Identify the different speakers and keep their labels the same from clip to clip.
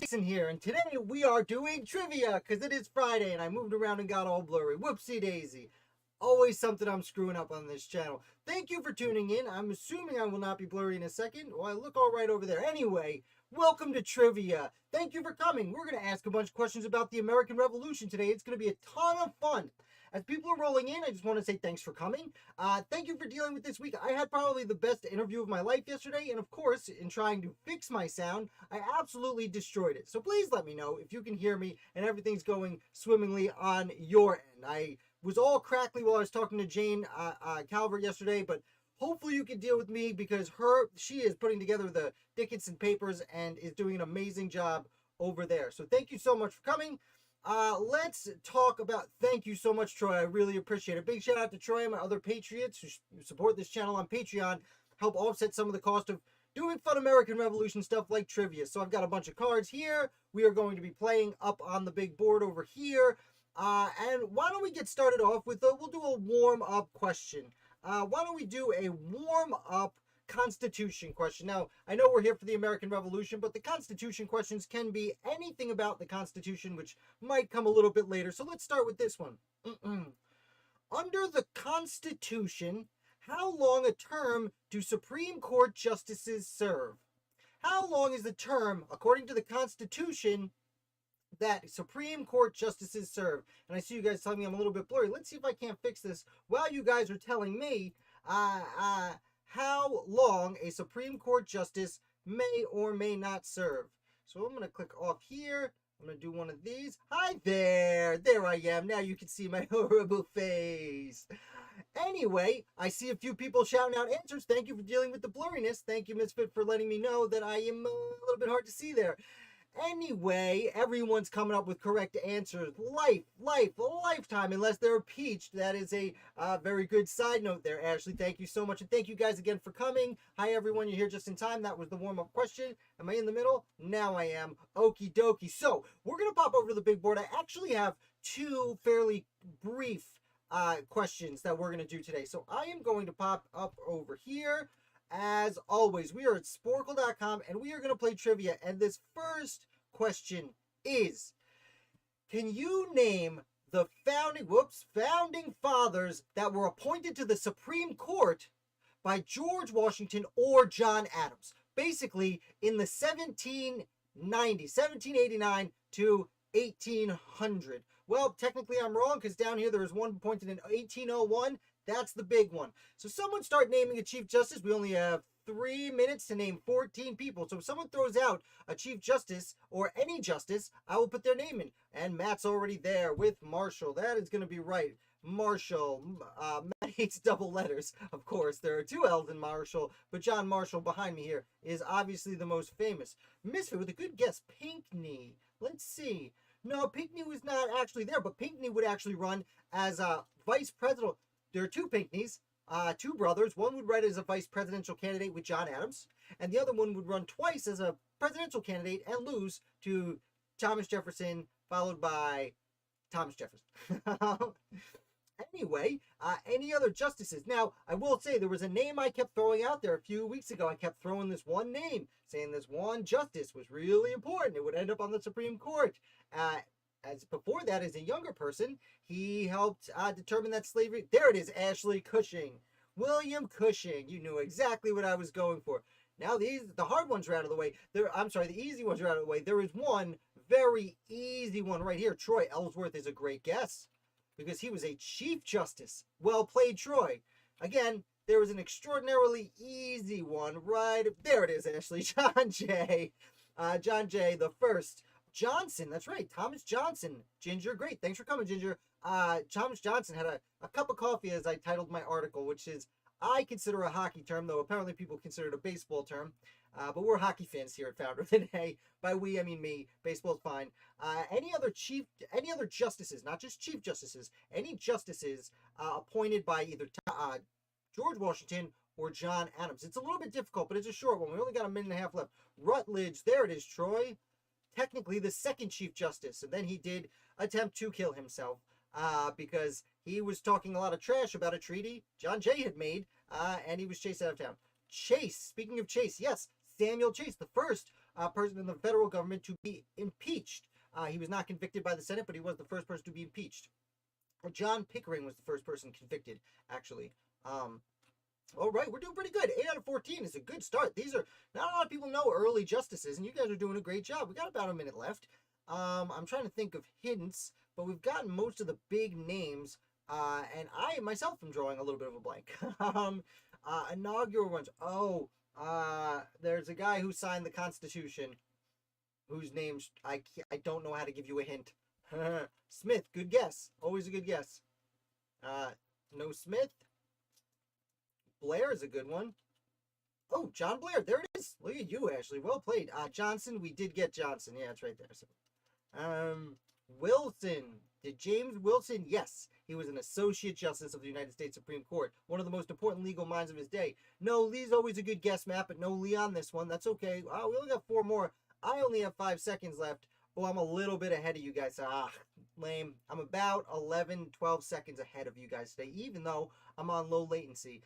Speaker 1: Jason here, and today we are doing trivia because it is Friday and I moved around and got all blurry. Whoopsie daisy. Always something I'm screwing up on this channel. Thank you for tuning in. I'm assuming I will not be blurry in a second. Well, I look all right over there. Anyway, welcome to trivia. Thank you for coming. We're going to ask a bunch of questions about the American Revolution today. It's going to be a ton of fun. As people are rolling in, I just want to say thanks for coming. Thank you for dealing with this week. I had probably the best interview of my life yesterday, and of course, in trying to fix my sound, I absolutely destroyed it. So please let me know if you can hear me and everything's going swimmingly on your end. I was all crackly while I was talking to Jane Calvert yesterday, but hopefully you can deal with me because she is putting together the Dickinson papers and is doing an amazing job over there. So thank you so much for coming. Let's talk about, thank you so much, Troy. I really appreciate it. Big shout out to Troy and my other Patriots who support this channel on Patreon, help offset some of the cost of doing fun American Revolution stuff like trivia. So I've got a bunch of cards here. We are going to be playing up on the big board over here. And why don't we get started off with, we'll do a warm-up question. Why don't we do a warm-up Constitution question? Now, I know we're here for the American Revolution, but the Constitution questions can be anything about the Constitution, which might come a little bit later. So let's start with this one. Under the Constitution, how long a term do Supreme Court justices serve? How long is the term, according to the Constitution, that Supreme Court justices serve? And I see you guys telling me I'm a little bit blurry. Let's see if I can't fix this while you guys are telling me how long a Supreme Court justice may or may not serve. So I'm going to click off here. I'm going to do one of these. Hi there. There I am. Now you can see my horrible face. Anyway, I see a few people shouting out answers. Thank you for dealing with the blurriness. Thank you, Misfit, for letting me know that I am a little bit hard to see there. Anyway, everyone's coming up with correct answers. Lifetime, unless they're impeached. That is a very good side note there, Ashley. Thank you so much. And thank you guys again for coming. Hi, everyone. You're here just in time. That was the warm-up question. Am I in the middle? Now I am. Okie dokie. So, we're going to pop over to the big board. I actually have two fairly brief questions that we're going to do today. So, I am going to pop up over here. As always, we are at Sporcle.com and we are going to play trivia. And this first question is, can you name the founding fathers that were appointed to the Supreme Court by George Washington or John Adams? Basically, in the 1789 to 1800. Well, technically I'm wrong because down here there is one appointed in 1801. That's the big one. So someone start naming a Chief Justice. We only have 3 minutes to name 14 people. So if someone throws out a Chief Justice or any justice, I will put their name in. And Matt's already there with Marshall. That is going to be right. Marshall. Matt hates double letters, of course. There are two L's in Marshall, but John Marshall behind me here is obviously the most famous. Misfit with a good guess. Pinckney. Let's see. No, Pinckney was not actually there, but Pinckney would actually run as a vice president. There are two Pinckneys, two brothers. One would run as a vice presidential candidate with John Adams, and the other one would run twice as a presidential candidate and lose to Thomas Jefferson, followed by Thomas Jefferson. Anyway, any other justices? Now, I will say there was a name I kept throwing out there a few weeks ago. I kept throwing this one name, saying this one justice was really important. It would end up on the Supreme Court. As before that, as a younger person, he helped determine that slavery. There it is, Ashley Cushing. William Cushing. You knew exactly what I was going for. Now the hard ones are out of the way. The easy ones are out of the way. There is one very easy one right here. Troy Ellsworth is a great guess because he was a Chief Justice. Well played, Troy. Again, there was an extraordinarily easy one right there. It is, Ashley. John Jay. John Jay, the first. Johnson, that's right, Thomas Johnson. Ginger, great, thanks for coming, Ginger. Thomas Johnson had a cup of coffee, as I titled my article, which is, I consider a hockey term, though apparently people consider it a baseball term. But we're hockey fans here at Founder today. By we, I mean me. Baseball's fine. Any other justices, not just Chief Justices, any justices appointed by either George Washington or John Adams. It's a little bit difficult, but it's a short one. We only got a minute and a half left. Rutledge, there it is, Troy. Technically the second Chief Justice, and then he did attempt to kill himself because he was talking a lot of trash about a treaty John Jay had made, and he was chased out of town. Chase, speaking of Chase, yes, Samuel Chase, the first person in the federal government to be impeached. He was not convicted by the Senate, but he was the first person to be impeached. John Pickering was the first person convicted, actually. All right, we're doing pretty good. 8 out of 14 is a good start. These are, not a lot of people know early justices, and you guys are doing a great job. We got about a minute left. I'm trying to think of hints, but we've gotten most of the big names, and I myself am drawing a little bit of a blank. Inaugural ones. Oh, there's a guy who signed the Constitution, whose name I don't know how to give you a hint. Smith, good guess. Always a good guess. No Smith. Blair is a good one. Oh, John Blair. There it is. Look at you, Ashley. Well played. Johnson. We did get Johnson. Yeah, it's right there. So, Wilson. Did James Wilson? Yes. He was an Associate Justice of the United States Supreme Court. One of the most important legal minds of his day. No, Lee's always a good guess, Matt, but no Lee on this one. That's okay. We only got 4 more. I only have 5 seconds left. Oh, I'm a little bit ahead of you guys. Lame. I'm about 11, 12 seconds ahead of you guys today, even though I'm on low latency.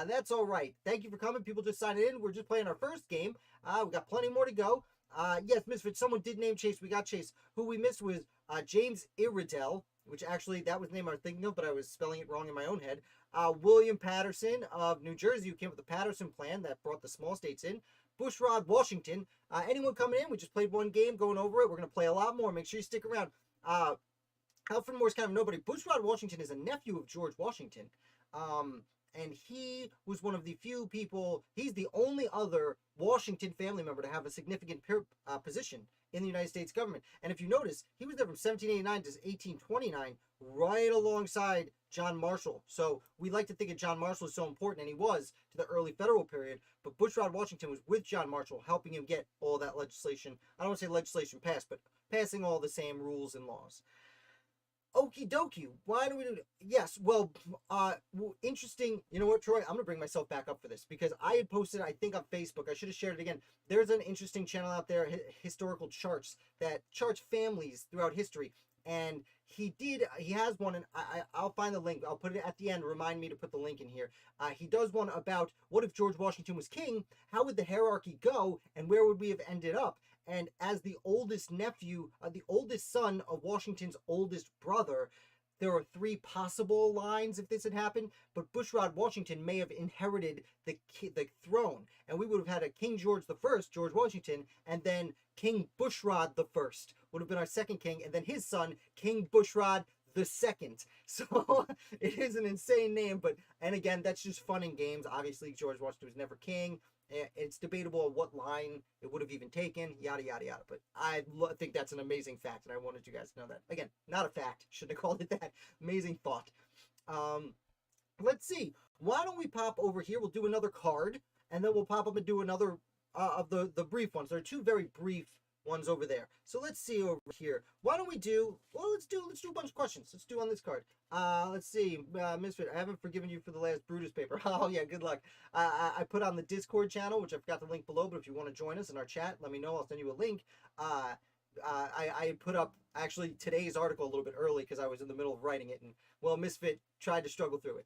Speaker 1: That's all right. Thank you for coming. People just signed in. We're just playing our first game. We got plenty more to go. Yes, Misfit, someone did name Chase. We got Chase. Who we missed was James Iredell, which actually, that was the name I was thinking of, but I was spelling it wrong in my own head. William Patterson of New Jersey, who came up with the Patterson Plan that brought the small states in. Bushrod Washington. Anyone coming in? We just played one game, going over it. We're going to play a lot more. Make sure you stick around. Alfred Moore's kind of nobody. Bushrod Washington is a nephew of George Washington. And he was one of the few people, he's the only other Washington family member to have a significant position in the United States government. And if you notice, he was there from 1789 to 1829, right alongside John Marshall. So we like to think of John Marshall as so important, and he was to the early federal period, but Bushrod Washington was with John Marshall, helping him get all that legislation. I don't want to say legislation passed, but passing all the same rules and laws. Okie dokie. Why do we do it? Yes, well, interesting. You know what, Troy? I'm going to bring myself back up for this because I had posted, I think, on Facebook. I should have shared it again. There's an interesting channel out there, Historical Charts, that charts families throughout history. And he has one, and I'll find the link. I'll put it at the end. Remind me to put the link in here. He does one about what if George Washington was king? How would the hierarchy go? And where would we have ended up? And as the oldest nephew, the oldest son of Washington's oldest brother, there are 3 possible lines if this had happened, but Bushrod Washington may have inherited the throne, and we would have had a King George I, George Washington, and then King Bushrod I would have been our second king, and then his son, King Bushrod II. So it is an insane name, and again, that's just fun and games. Obviously, George Washington was never king. It's debatable what line it would have even taken, yada, yada, yada. But I think that's an amazing fact, and I wanted you guys to know that. Again, not a fact. Shouldn't have called it that. Amazing thought. Let's see. Why don't we pop over here? We'll do another card, and then we'll pop up and do another of the brief ones. There are 2 very brief ones over there. So let's see over here. Why don't we do, well, let's do a bunch of questions. Let's do on this card. Let's see, Misfit, I haven't forgiven you for the last Brutus paper. Oh yeah, good luck. I put on the Discord channel, which I've got the link below, but if you want to join us in our chat, let me know. I'll send you a link. I put up actually today's article a little bit early because I was in the middle of writing it, and well, Misfit tried to struggle through it.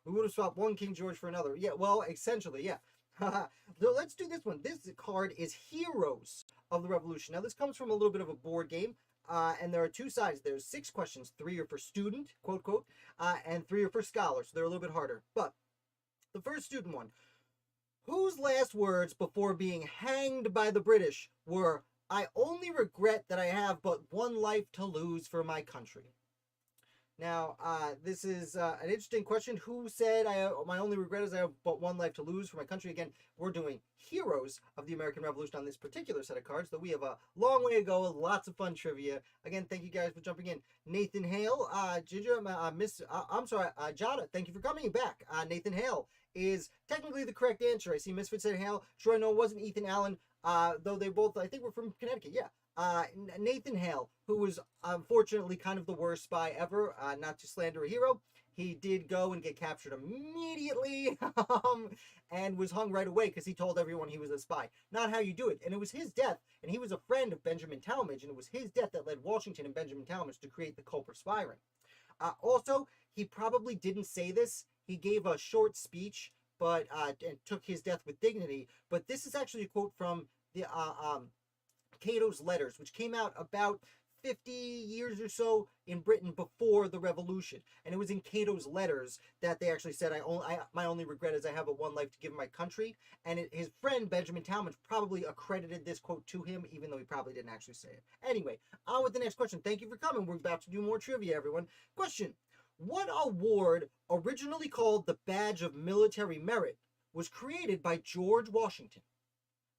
Speaker 1: We would have swapped one King George for another. Yeah, well, essentially, yeah. So let's do this one. This card is Heroes of the Revolution. Now, this comes from a little bit of a board game, and there are 2 sides. There's 6 questions. 3 are for student, quote, quote, and 3 are for scholar, so they're a little bit harder. But the first student one, whose last words before being hanged by the British were, "I only regret that I have but one life to lose for my country"? Now, this is an interesting question. Who said, my only regret is I have but one life to lose for my country? Again, we're doing Heroes of the American Revolution on this particular set of cards, though we have a long way to go, lots of fun trivia. Again, thank you guys for jumping in. Nathan Hale, Ginger, Jada, thank you for coming back. Nathan Hale is technically the correct answer. I see Misfit said Hale. Sure, I know it wasn't Ethan Allen, though they both, I think, were from Connecticut. Yeah. Nathan Hale, who was unfortunately kind of the worst spy ever, not to slander a hero. He did go and get captured immediately and was hung right away because he told everyone he was a spy. Not how you do it. And it was his death, and he was a friend of Benjamin Talmadge, and it was his death that led Washington and Benjamin Talmadge to create the Culper Spy Ring. Also, he probably didn't say this. He gave a short speech, but and took his death with dignity. But this is actually a quote from the Cato's Letters, which came out about 50 years or so in Britain before the revolution. And it was in Cato's Letters that they actually said, my only regret is I have one life to give my country. And his friend Benjamin Talmadge probably accredited this quote to him, even though he probably didn't actually say it. Anyway, on with the next question. Thank you for coming. We're about to do more trivia, everyone. Question: what award, originally called the Badge of Military Merit, was created by George Washington?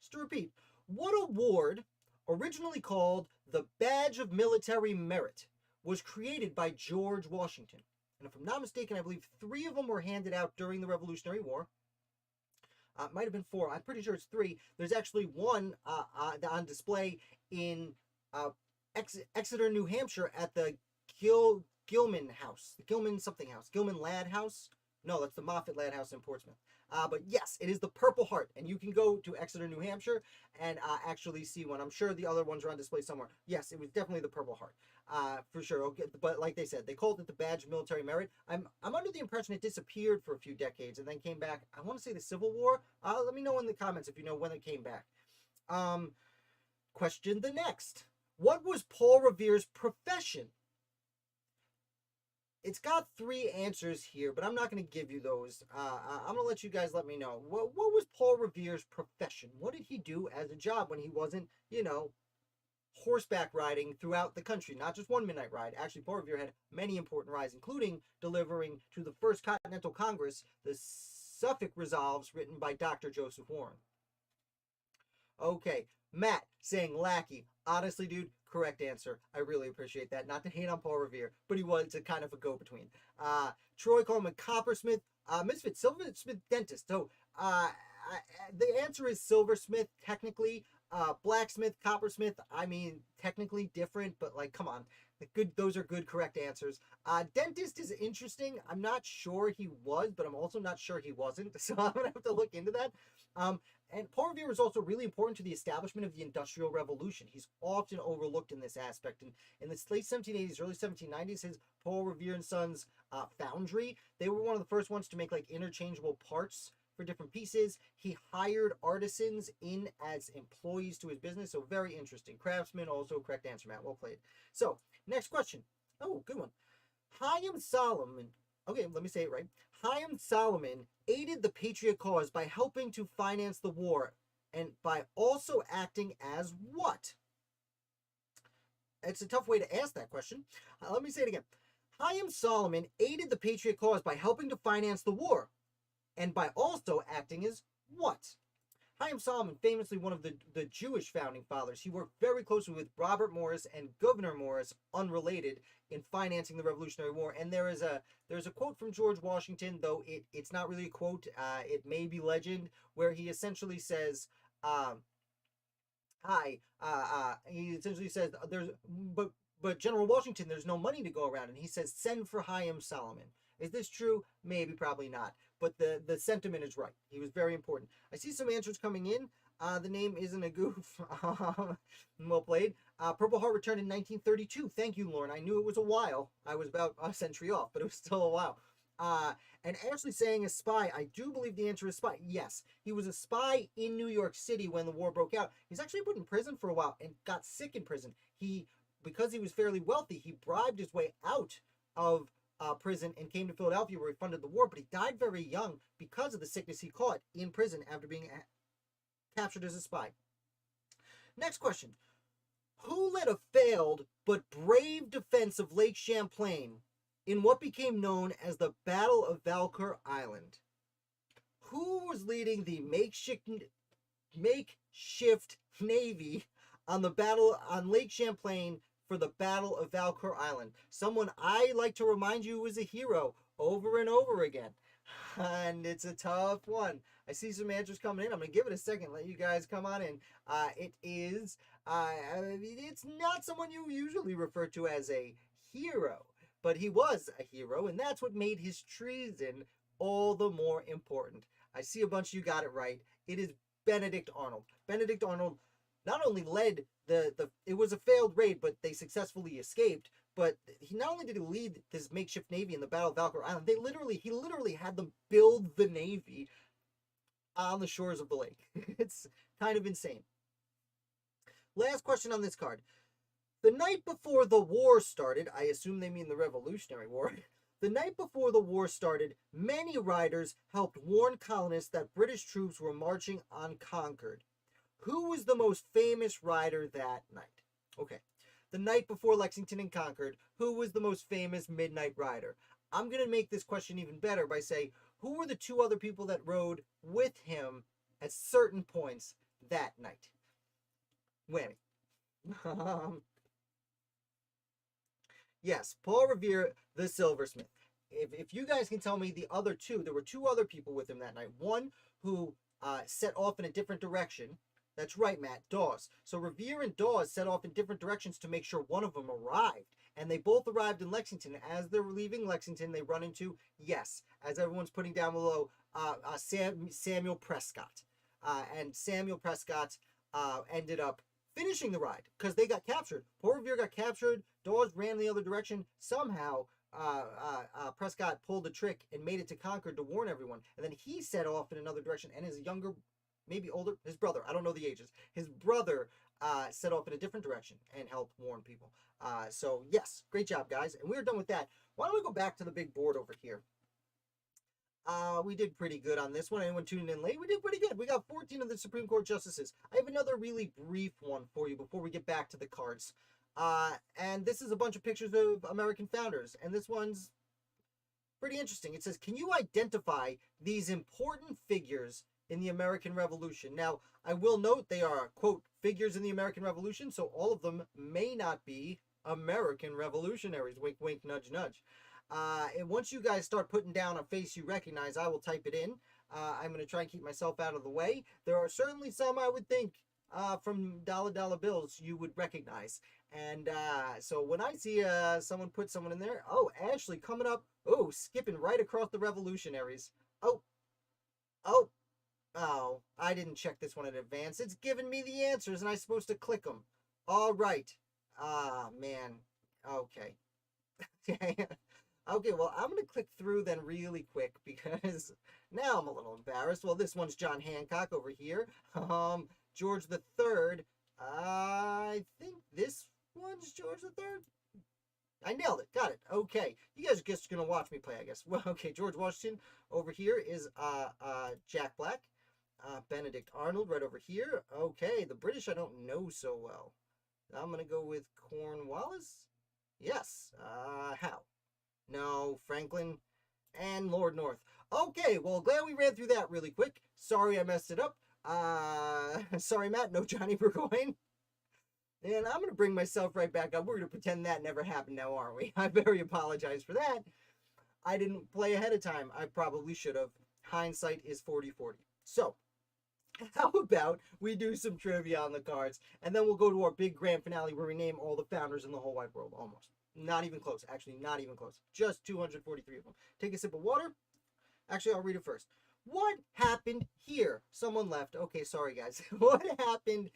Speaker 1: Just to repeat, what award, originally called the Badge of Military Merit, was created by George Washington? And if I'm not mistaken, I believe 3 of them were handed out during the Revolutionary War. Might have been 4. I'm pretty sure it's 3. There's actually one on display in Exeter, New Hampshire at the Gilman House. The Gilman something house. Gilman Ladd House? No, that's the Moffat Ladd House in Portsmouth. But yes, it is the Purple Heart, and you can go to Exeter, New Hampshire, and actually see one. I'm sure the other ones are on display somewhere. Yes, it was definitely the Purple Heart, for sure. Okay, but like they said, they called it the Badge of Military Merit. I'm under the impression it disappeared for a few decades and then came back. I want to say the Civil War. Let me know in the comments if you know when it came back. Question the next. What was Paul Revere's profession? It's got 3 answers here, but I'm not going to give you those. I'm going to let you guys let me know. What was Paul Revere's profession? What did he do as a job when he wasn't, horseback riding throughout the country? Not just one midnight ride. Actually, Paul Revere had many important rides, including delivering to the First Continental Congress the Suffolk Resolves written by Dr. Joseph Warren. Okay, Matt saying lackey. Honestly, dude, correct answer. I really appreciate that. Not to hate on Paul Revere, but he was a kind of a go-between. Troy Coleman, coppersmith. Misfit, silversmith, dentist. So the answer is silversmith, technically. Blacksmith, coppersmith, I mean, technically different, but like, come on. Those are good, correct answers. Dentist is interesting. I'm not sure he was, but I'm also not sure he wasn't. So I'm going to have to look into that. And Paul Revere was also really important to the establishment of the Industrial Revolution. He's often overlooked in this aspect. And in the late 1780s, early 1790s, his Paul Revere and Sons foundry, they were one of the first ones to make like interchangeable parts for different pieces. He hired artisans in as employees to his business. So very interesting. Craftsman, also correct answer, Matt. Well played. So next question. Oh, good one. Chaim Solomon. Okay, let me say it right. Chaim Solomon aided the Patriot cause by helping to finance the war and by also acting as what? It's a tough way to ask that question. Let me say it again. Chaim Solomon aided the Patriot cause by helping to finance the war and by also acting as what? Chaim Solomon, famously one of the Jewish founding fathers, he worked very closely with Robert Morris and Gouverneur Morris, unrelated, in financing the Revolutionary War. And there's a quote from George Washington, though it's not really a quote, it may be legend, where he essentially says, he essentially says, but General Washington, there's no money to go around, and he says, send for Chaim Solomon. Is this true? Maybe, probably not. But the sentiment is right. He was very important. I see some answers coming in. The name isn't a goof. Well played. Purple Heart returned in 1932. Thank you, Lauren. I knew it was a while. I was about a century off, but it was still a while. And Ashley saying a spy. I do believe the answer is spy. Yes, he was a spy in New York City when the war broke out. He's actually put in prison for a while and got sick in prison. Because he was fairly wealthy, he bribed his way out of prison and came to Philadelphia where he funded the war, but he died very young because of the sickness he caught in prison after being captured as a spy. Next question. Who led a failed but brave defense of Lake Champlain in what became known as the Battle of Valcour Island? Who was leading the makeshift navy on Lake Champlain for the Battle of Valcour Island? Someone I like to remind you was a hero over and over again. And it's a tough one. I see some answers coming in. I'm going to give it a second, let you guys come on in. It's not someone you usually refer to as a hero, but he was a hero, and that's what made his treason all the more important. I see a bunch of you got it right. It is Benedict Arnold. Benedict Arnold not only led it was a failed raid, but they successfully escaped. But he not only did he lead this makeshift navy in the Battle of Valcour Island, he literally had them build the navy on the shores of the lake. It's kind of insane. Last question on this card. The night before the war started, I assume they mean the Revolutionary War. The night before the war started, many riders helped warn colonists that British troops were marching on Concord. Who was the most famous rider that night? Okay. The night before Lexington and Concord, who was the most famous midnight rider? I'm going to make this question even better by saying, who were the two other people that rode with him at certain points that night? Whammy. Yes, Paul Revere, the silversmith. If you guys can tell me the other two, there were two other people with him that night. One who set off in a different direction. That's right, Matt, Dawes. So Revere and Dawes set off in different directions to make sure one of them arrived. And they both arrived in Lexington. As they're leaving Lexington, they run into, yes, as everyone's putting down below, Samuel Prescott. And Samuel Prescott ended up finishing the ride because they got captured. Paul Revere got captured. Dawes ran the other direction. Somehow, Prescott pulled a trick and made it to Concord to warn everyone. And then he set off in another direction. And his younger, maybe older, his brother, I don't know the ages, his brother set off in a different direction and helped warn people. So, yes, great job, guys. And we're done with that. Why don't we go back to the big board over here? We did pretty good on this one. Anyone tuning in late? We did pretty good. We got 14 of the Supreme Court justices. I have another really brief one for you before we get back to the cards. And this is a bunch of pictures of American founders. And this one's pretty interesting. It says, can you identify these important figures in the American Revolution? Now, I will note they are, quote, figures in the American Revolution, so all of them may not be American revolutionaries. Wink, wink, nudge, nudge. And once you guys start putting down a face you recognize, I will type it in. I'm going to try and keep myself out of the way. There are certainly some I would think from dollar bills you would recognize. And so when I see someone put someone in there, oh, Ashley coming up, oh, skipping right across the revolutionaries. Oh, I didn't check this one in advance. It's giving me the answers and I'm supposed to click them. All right. Man. Okay. Okay, well, I'm going to click through then really quick because now I'm a little embarrassed. Well, this one's John Hancock over here. George the Third. I think this one's George the Third. I nailed it. Got it. Okay. You guys are just going to watch me play, I guess. Well, okay, George Washington over here is Jack Black. Benedict Arnold right over here. Okay, the British I don't know so well. I'm going to go with Cornwallis. Yes. Howe. No, Franklin and Lord North. Okay, well, glad we ran through that really quick. Sorry I messed it up. Sorry, Matt, no Johnny Burgoyne. And I'm going to bring myself right back up. We're going to pretend that never happened now, aren't we? I very apologize for that. I didn't play ahead of time. I probably should have. Hindsight is 40/40. So, how about we do some trivia on the cards, and then we'll go to our big grand finale where we name all the founders in the whole wide world, almost. Not even close. Actually, not even close. Just 243 of them. Take a sip of water. Actually, I'll read it first. What happened here? Someone left. Okay, sorry, guys. What happened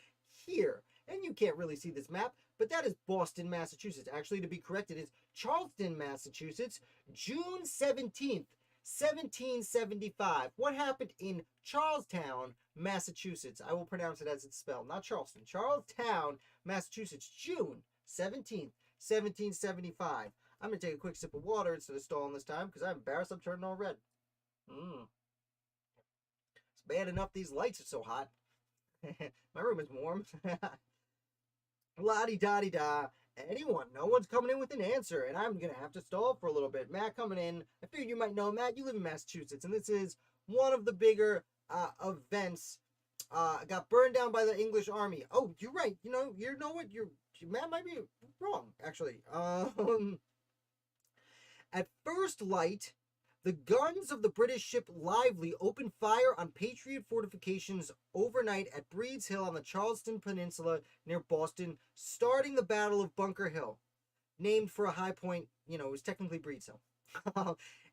Speaker 1: here? And you can't really see this map, but that is Boston, Massachusetts. Actually, to be corrected, it's Charleston, Massachusetts, June 17th, 1775. What happened in Charlestown, Massachusetts? I will pronounce it as it's spelled, not Charleston. Charlestown, Massachusetts, June 17th. 1775. I'm going to take a quick sip of water instead of stalling this time because I'm embarrassed I'm turning all red. It's bad enough these lights are so hot. My room is warm. La-di-da-di-da. Anyone? No one's coming in with an answer, and I'm going to have to stall for a little bit. Matt coming in. I figured you might know. Matt, you live in Massachusetts, and this is one of the bigger events. Got burned down by the English army. Oh, you're right. You know what? Matt might be wrong, actually. At first light, the guns of the British ship Lively opened fire on Patriot fortifications overnight at Breed's Hill on the Charleston Peninsula near Boston, starting the Battle of Bunker Hill. Named for a high point, it was technically Breed's Hill.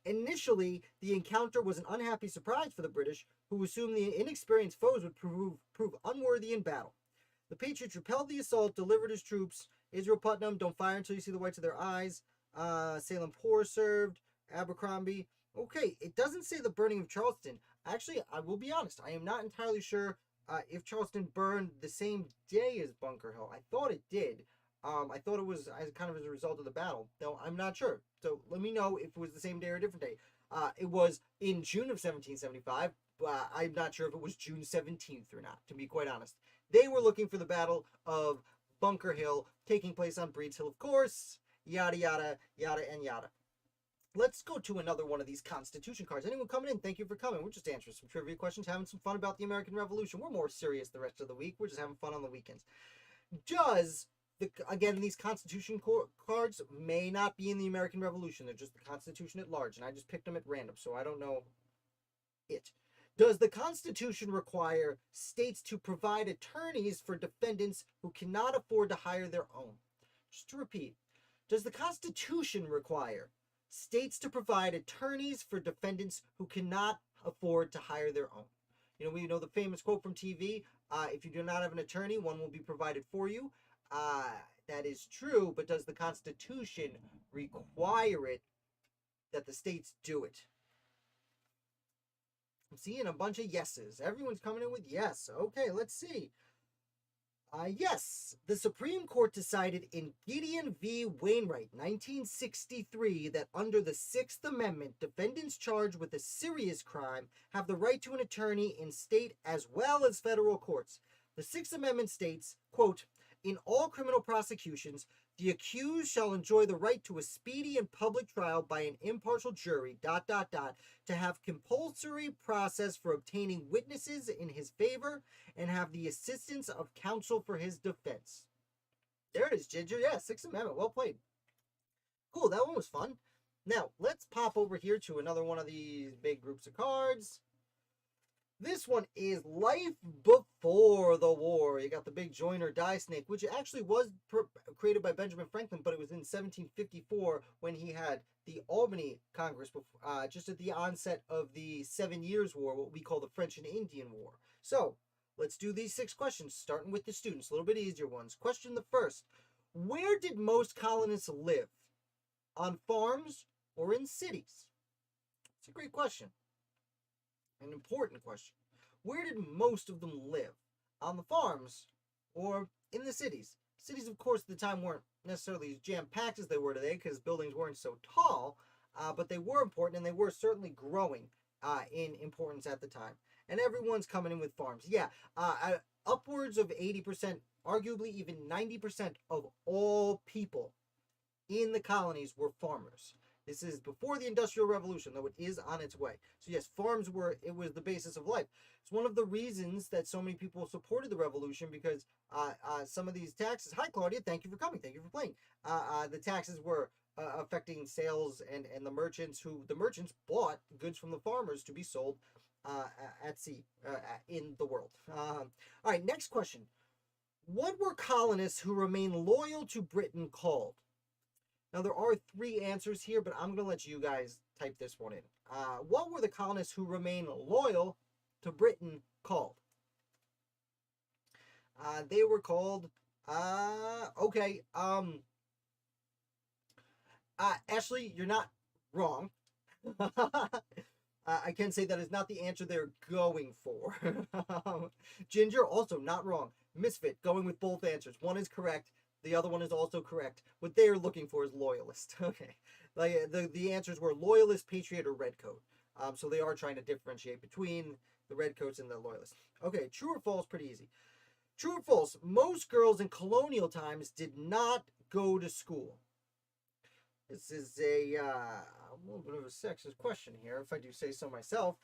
Speaker 1: Initially, the encounter was an unhappy surprise for the British, who assumed the inexperienced foes would prove unworthy in battle. The Patriots repelled the assault, delivered his troops. Israel Putnam, don't fire until you see the whites of their eyes. Salem Poor served. Abercrombie. Okay, it doesn't say the burning of Charleston. Actually, I will be honest. I am not entirely sure if Charleston burned the same day as Bunker Hill. I thought it did. I thought it was as kind of as a result of the battle. No, I'm not sure. So let me know if it was the same day or a different day. It was in June of 1775. I'm not sure if it was June 17th or not, to be quite honest. They were looking for the Battle of Bunker Hill, taking place on Breed's Hill, of course. Yada, yada, yada, and yada. Let's go to another one of these Constitution cards. Anyone coming in? Thank you for coming. We're just answering some trivia questions, having some fun about the American Revolution. We're more serious the rest of the week. We're just having fun on the weekends. Again, these Constitution cards may not be in the American Revolution. They're just the Constitution at large, and I just picked them at random, so I don't know it. Does the Constitution require states to provide attorneys for defendants who cannot afford to hire their own? Just to repeat, does the Constitution require states to provide attorneys for defendants who cannot afford to hire their own? You know, we know the famous quote from TV, if you do not have an attorney, one will be provided for you. That is true, but does the Constitution require it that the states do it? I'm seeing a bunch of yeses. Everyone's coming in with yes. Okay, let's see. Yes, the Supreme Court decided in Gideon v. Wainwright, 1963, that under the Sixth Amendment, defendants charged with a serious crime have the right to an attorney in state as well as federal courts. The Sixth Amendment states, quote, in all criminal prosecutions, the accused shall enjoy the right to a speedy and public trial by an impartial jury, ... to have compulsory process for obtaining witnesses in his favor, and have the assistance of counsel for his defense. There it is, Ginger. Yeah, Sixth Amendment. Well played. Cool, that one was fun. Now, let's pop over here to another one of these big groups of cards. This one is Life Before the War. You got the big join or die snake, which actually was created by Benjamin Franklin, but it was in 1754 when he had the Albany Congress, just at the onset of the 7 Years' War, what we call the French and Indian War. So, let's do these 6 questions, starting with the students, a little bit easier ones. Question the first. Where did most colonists live? On farms or in cities? It's a great question. An important question. Where did most of them live? On the farms or in the cities? Cities, of course, at the time weren't necessarily as jam-packed as they were today because buildings weren't so tall, but they were important and they were certainly growing in importance at the time. And everyone's coming in with farms. Yeah, upwards of 80%, arguably even 90% of all people in the colonies were farmers. This is before the Industrial Revolution, though it is on its way. So yes, farms was the basis of life. It's one of the reasons that so many people supported the revolution, because some of these taxes, hi Claudia, thank you for coming, thank you for playing. The taxes were affecting sales and the merchants bought goods from the farmers to be sold at sea, in the world. All right, next question. What were colonists who remained loyal to Britain called? Now, there are 3 answers here, but I'm going to let you guys type this one in. What were the colonists who remained loyal to Britain called? They were called, okay, Ashley, you're not wrong. I can say that is not the answer they're going for. Ginger, also not wrong. Misfit, going with both answers. One is correct. The other one is also correct. What they're looking for is loyalist. Okay. Like the answers were loyalist, patriot, or redcoat. So they are trying to differentiate between the redcoats and the loyalists. Okay, true or false, pretty easy. True or false, most girls in colonial times did not go to school. This is a little bit of a sexist question here, if I do say so myself.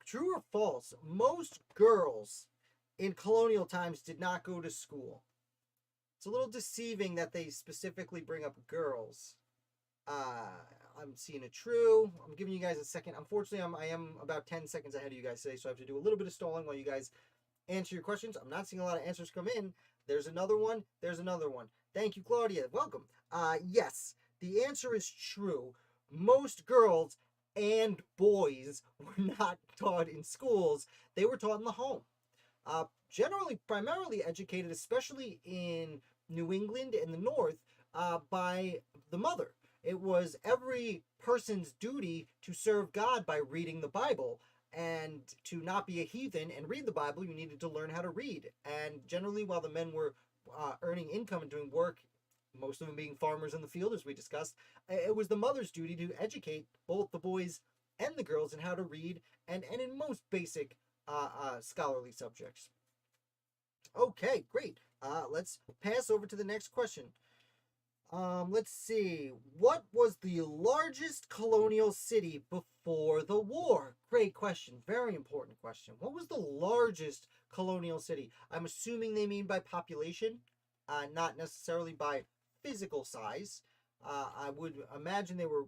Speaker 1: True or false, most girls in colonial times did not go to school. It's a little deceiving that they specifically bring up girls. I'm seeing it true. I'm giving you guys a second. Unfortunately, I am about 10 seconds ahead of you guys today, so I have to do a little bit of stalling while you guys answer your questions. I'm not seeing a lot of answers come in. There's another one. There's another one. Thank you, Claudia. Welcome. Yes, the answer is true. Most girls and boys were not taught in schools. They were taught in the home. Generally, primarily educated, especially in New England and the North, by the mother. It was every person's duty to serve God by reading the Bible. And to not be a heathen and read the Bible, you needed to learn how to read. And generally, while the men were earning income and doing work, most of them being farmers in the field, as we discussed, it was the mother's duty to educate both the boys and the girls in how to read and in most basic scholarly subjects. Okay, great. Let's pass over to the next question. Let's see. What was the largest colonial city before the war? Great question. Very important question. What was the largest colonial city? I'm assuming they mean by population, not necessarily by physical size. I would imagine they were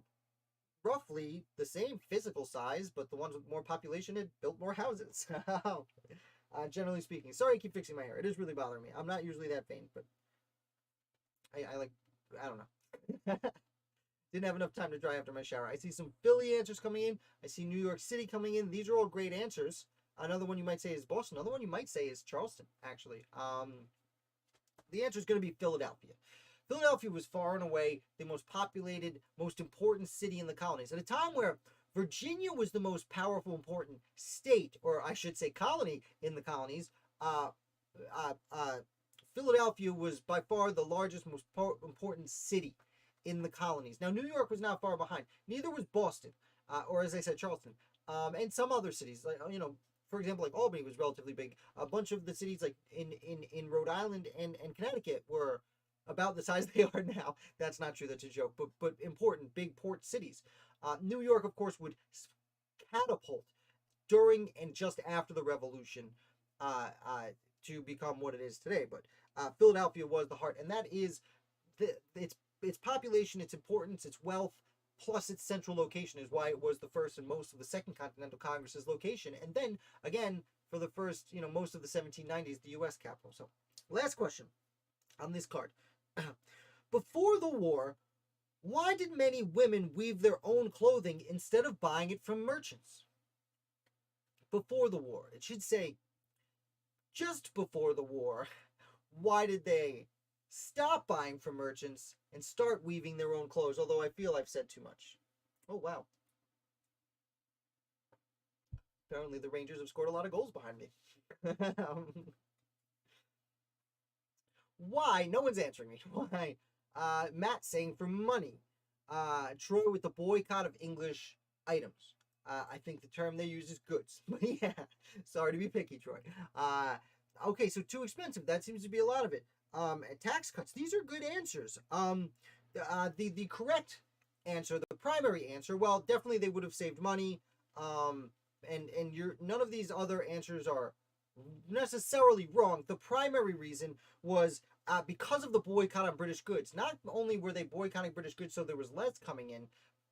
Speaker 1: roughly the same physical size, but the ones with more population had built more houses. Generally speaking. Sorry, I keep fixing my hair. It is really bothering me. I'm not usually that vain, but I don't know. Didn't have enough time to dry after my shower. I see some Philly answers coming in. I see New York City coming in. These are all great answers. Another one you might say is Boston. Another one you might say is Charleston, actually. The answer is going to be Philadelphia. Philadelphia was far and away the most populated, most important city in the colonies. At a time where Virginia was the most powerful, important state, or I should say colony in the colonies, Philadelphia was by far the largest, most important city in the colonies. Now, New York was not far behind. Neither was Boston, or as I said, Charleston, and some other cities. Like, for example, like Albany was relatively big. A bunch of the cities, like in Rhode Island and Connecticut, were about the size they are now. That's not true. That's a joke. But important, big port cities. New York, of course, would catapult during and just after the Revolution to become what it is today. But Philadelphia was the heart, and that is its population, its importance, its wealth, plus its central location is why it was the first and most of the Second Continental Congress's location, and then again for the first, most of the 1790s, the U.S. capital. So, last question on this card: before the war, why did many women weave their own clothing instead of buying it from merchants? Before the war, it should say just before the war. Why did they stop buying from merchants and start weaving their own clothes? Although I feel I've said too much. Oh, wow. Apparently the Rangers have scored a lot of goals behind me. Why? No one's answering me. Why? Matt saying for money. Troy with the boycott of English items. I think the term they use is goods. But yeah, sorry to be picky, Troy. Okay, so too expensive. That seems to be a lot of it. Tax cuts. These are good answers. The correct answer, the primary answer, well, definitely they would have saved money. And none of these other answers are necessarily wrong. The primary reason was because of the boycott on British goods. Not only were they boycotting British goods so there was less coming in,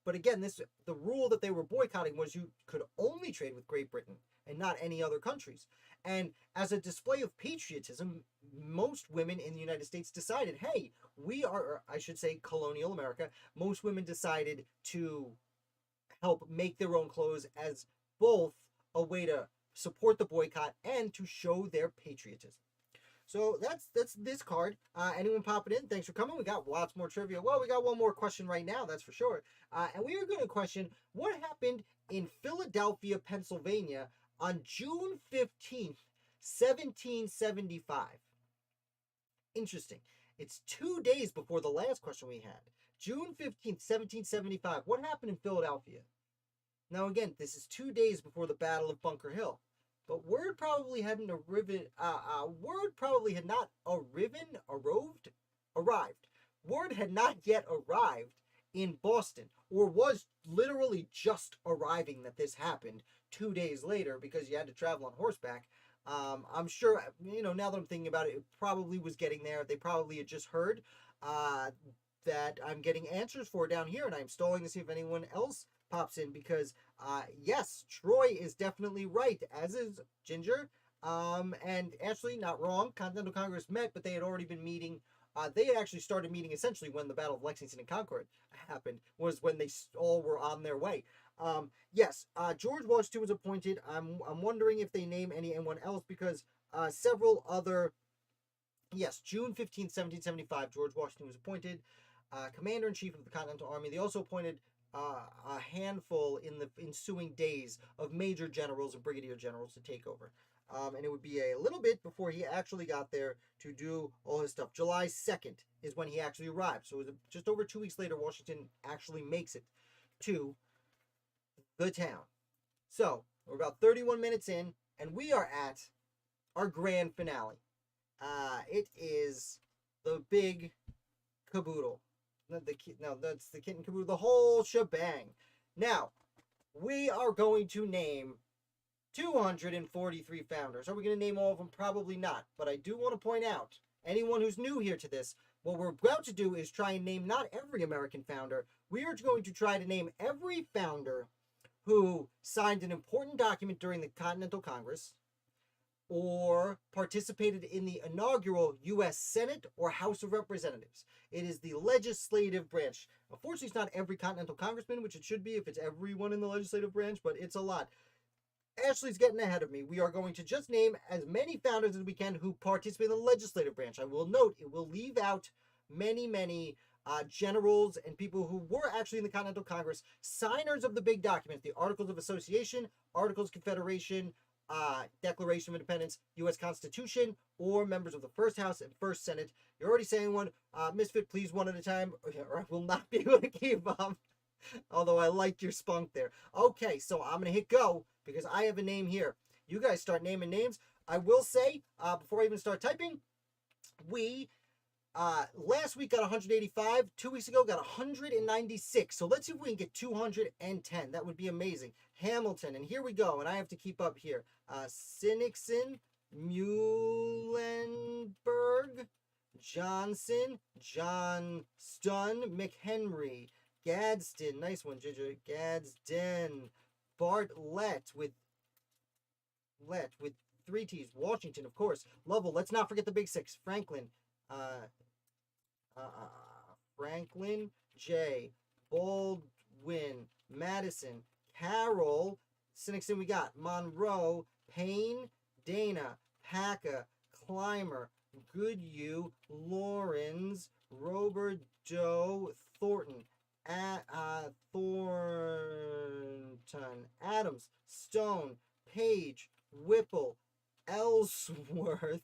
Speaker 1: but again, the rule that they were boycotting was you could only trade with Great Britain and not any other countries. And as a display of patriotism, most women in the United States decided, hey, we are, or I should say colonial America, most women decided to help make their own clothes as both a way to support the boycott and to show their patriotism. So that's this card. Anyone popping in? Thanks for coming. We got lots more trivia. Well, we got one more question right now, that's for sure. And we are going to question what happened in Philadelphia, Pennsylvania on June 15th, 1775. Interesting. It's 2 days before the last question we had. June 15th, 1775. What happened in Philadelphia? Now, again, this is 2 days before the Battle of Bunker Hill. But word probably hadn't arrived. Arrived. Word had not yet arrived in Boston, or was literally just arriving that this happened 2 days later because you had to travel on horseback. I'm sure, now that I'm thinking about it, it probably was getting there. They probably had just heard that I'm getting answers for down here, and I'm stalling to see if anyone else pops in because, yes, Troy is definitely right, as is Ginger. And Ashley, not wrong. Continental Congress met, but they had already been meeting. They had actually started meeting essentially when the Battle of Lexington and Concord happened, was when they all were on their way. Yes, George Washington was appointed. I'm wondering if they name anyone else because several other. Yes, June 15th, 1775, George Washington was appointed Commander-in-Chief of the Continental Army. They also appointed a handful in the ensuing days of major generals and brigadier generals to take over. And it would be a little bit before he actually got there to do all his stuff. July 2nd is when he actually arrived. So it was just over 2 weeks later, Washington actually makes it to the town. So we're about 31 minutes in, and we are at our grand finale. It is the big caboodle. No, that's the kit and caboodle, the whole shebang. Now, we are going to name 243 founders. Are we going to name all of them? Probably not. But I do want to point out, anyone who's new here to this, what we're about to do is try and name not every American founder. We are going to try to name every founder who signed an important document during the Continental Congress or participated in the inaugural U.S. Senate or House of Representatives. It is the legislative branch. Unfortunately, it's not every Continental Congressman, which it should be if it's everyone in the legislative branch, but it's a lot. Ashley's getting ahead of me. We are going to just name as many founders as we can who participate in the legislative branch. I will note it will leave out many generals and people who were actually in the Continental Congress, signers of the big documents, the Articles of Association, Articles of Confederation, Declaration of Independence, U.S. Constitution, or members of the First House and First Senate. You're already saying one. Misfit, please one at a time, or I will not be able to keep up. Although I like your spunk there. Okay, so I'm going to hit go because I have a name here. You guys start naming names. I will say, before I even start typing, we last week got 185. 2 weeks ago got 196. So let's see if we can get 210. That would be amazing. Hamilton, and here we go. And I have to keep up here. Sinixon, Muhlenberg, Johnson, Johnston, McHenry, Gadsden, nice one, Ginger. Gadsden, Bartlett with 3 T's. Washington, of course. Lovell. Let's not forget the big 6. Franklin. Franklin, J. Baldwin, Madison, Carroll. Sinixon we got. Monroe, Payne, Dana, Paca, Clymer, Goodhue, Lawrence, Roberdeau, Thornton. Thornton, Adams, Stone, Page, Whipple, Ellsworth,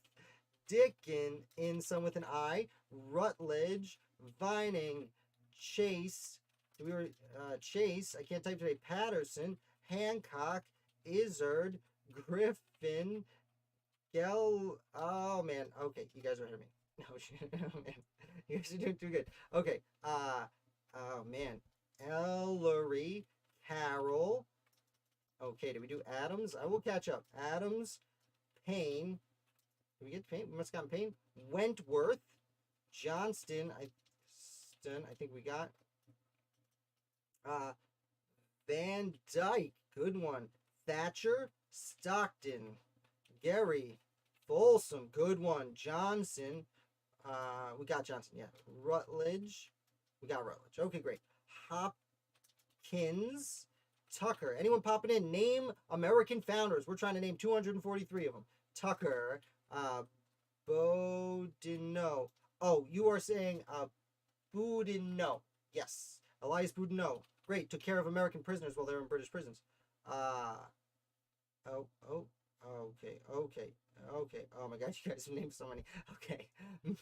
Speaker 1: Dickinson with an I, Rutledge, Vining, Chase, Chase, I can't type today, Patterson, Hancock, Izzard, Griffin, oh man, okay, you guys are ahead of me. No, oh man, you guys are doing too good. Okay, oh man, Ellery, Carroll. Okay, did we do Adams? I will catch up. Adams, Payne. Did we get Payne? We must have gotten Payne. Wentworth, Johnston. I think we got. Van Dyke. Good one. Thatcher, Stockton, Gary, Folsom. Good one. Johnson. We got Johnson. Yeah. Rutledge. We got Rutledge. Okay, great. Hopkins, Tucker. Anyone popping in? Name American founders. We're trying to name 243 of them. Tucker, Boudinot. Oh, you are saying Boudinot. Yes. Elias Boudinot. Great. Took care of American prisoners while they were in British prisons. Okay. Oh my gosh, you guys have named so many. Okay.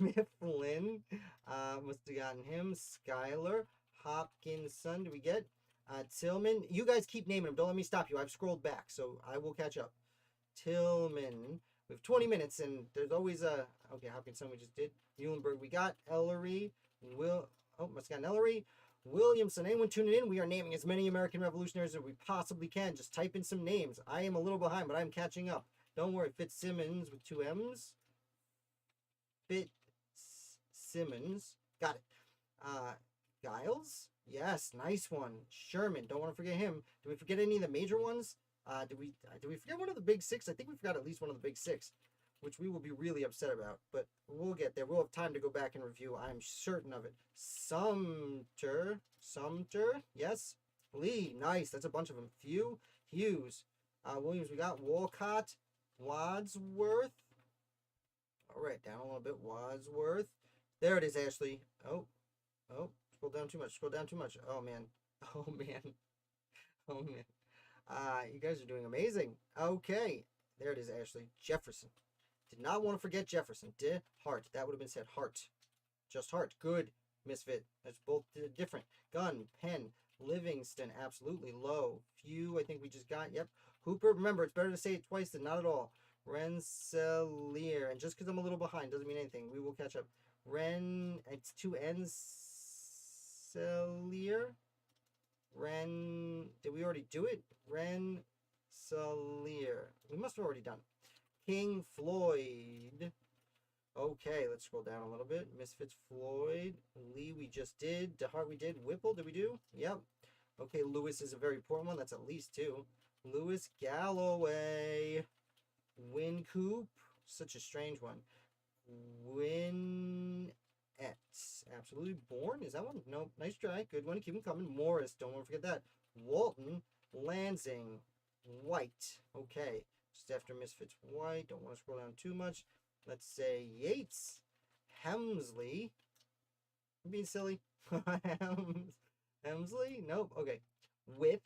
Speaker 1: Mifflin. Must have gotten him. Schuyler. Hopkinson. Do we get? Tillman. You guys keep naming them. Don't let me stop you. I've scrolled back, so I will catch up. Tillman. We have 20 minutes, and there's always a... Okay, Hopkinson we just did. Muhlenberg we got. Ellery. Must have gotten Ellery. Williamson. Anyone tuning in? We are naming as many American revolutionaries as we possibly can. Just type in some names. I am a little behind, but I'm catching up. Don't worry. Fitzsimmons with 2 M's. Fitzsimmons. Got it. Giles? Yes, nice one. Sherman. Don't want to forget him. Did we forget any of the major ones? Did we forget one of the big 6? I think we forgot at least one of the big 6, which we will be really upset about. But we'll get there. We'll have time to go back and review. I'm certain of it. Sumter. Yes. Lee. Nice. That's a bunch of them. Hughes. Williams. We got Walcott. Wadsworth. All right, down a little bit. Wadsworth. There it is, Ashley. Oh. Scroll down too much. Oh man. Oh man. Oh man. You guys are doing amazing. Okay. There it is, Ashley. Jefferson. Did not want to forget Jefferson. Did Hart. That would have been said Hart. Just Hart. Good. Misfit. That's both different. Gun. Pen. Livingston. Absolutely. Low. Few. I think we just got. Yep. Hooper. Remember, it's better to say it twice than not at all. Rensselaer. And just because I'm a little behind doesn't mean anything. We will catch up. It's two N's. Rensselaer. Did we already do it? Rensselaer. We must have already done it. King Floyd. Okay, let's scroll down a little bit. Misfits Floyd. Lee we just did. DeHart we did. Whipple did we do? Yep. Okay, Lewis is a very important one. That's at least two. Lewis Galloway. Wincoop. Such a strange one. Winette. Absolutely. Born. Is that one? Nope. Nice try. Good one. Keep them coming. Morris. Don't want to forget that. Walton. Lansing. White. Okay. Just after Misfits White. Don't want to scroll down too much. Let's say Yates. Hemsley. I'm being silly. Hemsley? Nope. Okay. With.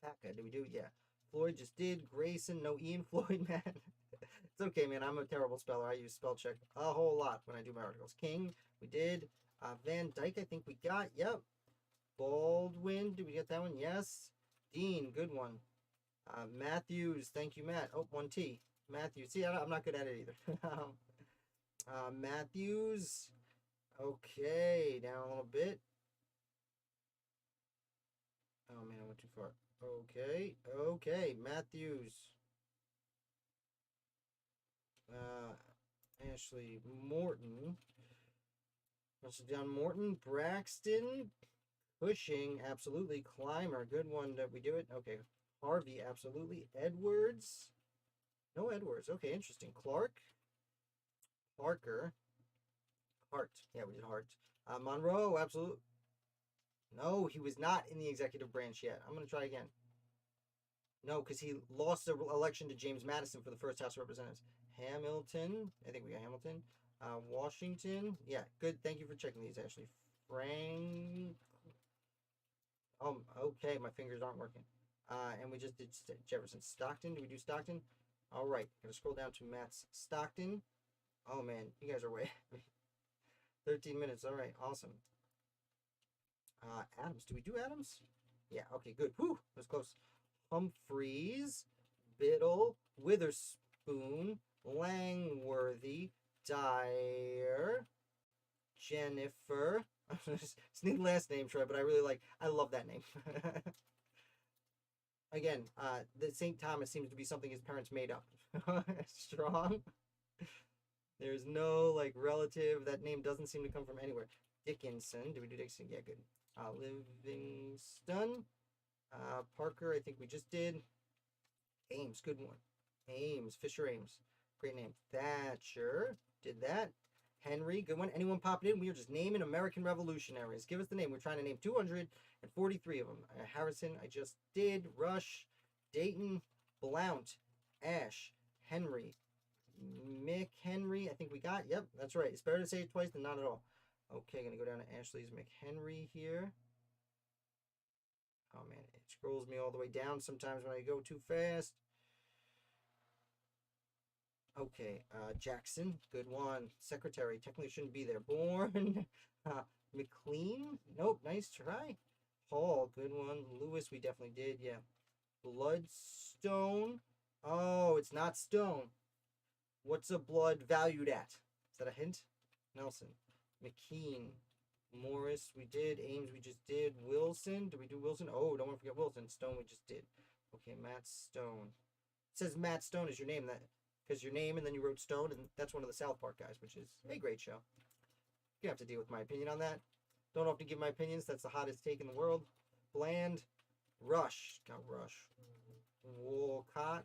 Speaker 1: Paca. Did we do it? Yeah. Floyd just did. Grayson. No Ian Floyd, man. It's okay, man. I'm a terrible speller. I use spell check a whole lot when I do my articles. King. We did. Van Dyke, I think we got. Yep. Baldwin. Did we get that one? Yes. Dean. Good one. Matthews. Thank you, Matt. Oh, 1T. Matthews. See, I'm not good at it either. Matthews. Okay, down a little bit. Oh man, I went too far. Okay, Matthews. Ashley Morton. Also down Morton, Braxton, Cushing, absolutely. Clymer, good one that we do it. Okay, Harvey, absolutely. Edwards. No Edwards. Okay, interesting. Clark. Parker. Hart. Yeah, we did Hart. Monroe, absolutely. No, he was not in the executive branch yet. I'm going to try again. No, because he lost the election to James Madison for the first House of Representatives. Hamilton. I think we got Hamilton. Washington. Yeah, good. Thank you for checking these, Ashley. Frank. Okay. My fingers aren't working. And we just did Jefferson. Stockton. Do we do Stockton? All right. Gonna scroll down to Matt's Stockton. Oh man, you guys are way. 13 minutes. All right. Awesome. Adams. Do we do Adams? Yeah. Okay. Good. Whew. That was close. Humphreys. Biddle. Witherspoon. Langworthy. Dyer. Jennifer. It's the last name, Troy, but I love that name. Again, the St. Thomas seems to be something his parents made up. Strong. There's no like relative. That name doesn't seem to come from anywhere. Dickinson. Did we do Dickinson? Yeah, good. Livingston. Parker, I think we just did. Ames, good one. Ames, Fisher Ames. Great name. Thatcher. Did that. Henry, good one. Anyone popping in? We are just naming American revolutionaries. Give us the name. We're trying to name 243 of them. Harrison, I just did. Rush, Dayton, Blount, Ash, Henry, McHenry. I think we got. Yep, that's right. It's better to say it twice than not at all. Okay, gonna go down to Ashley's McHenry here. Oh man, it scrolls me all the way down sometimes when I go too fast. Okay, Jackson, good one. Secretary, technically shouldn't be there. Born, McLean, nope, nice try. Hall, good one. Lewis, we definitely did, yeah. Bloodstone, oh, it's not stone. What's a blood valued at? Is that a hint? Nelson, McKean, Morris, we did. Ames, we just did. Wilson, did we do Wilson? Oh, don't want to forget Wilson. Stone, we just did. Okay, Matt Stone. It says Matt Stone is your name. That because your name and then you wrote Stone, and that's one of the South Park guys, which is a great show. You have to deal with my opinion on that. Don't often give my opinions. That's the hottest take in the world. Bland. Rush. Got Rush. Wolcott.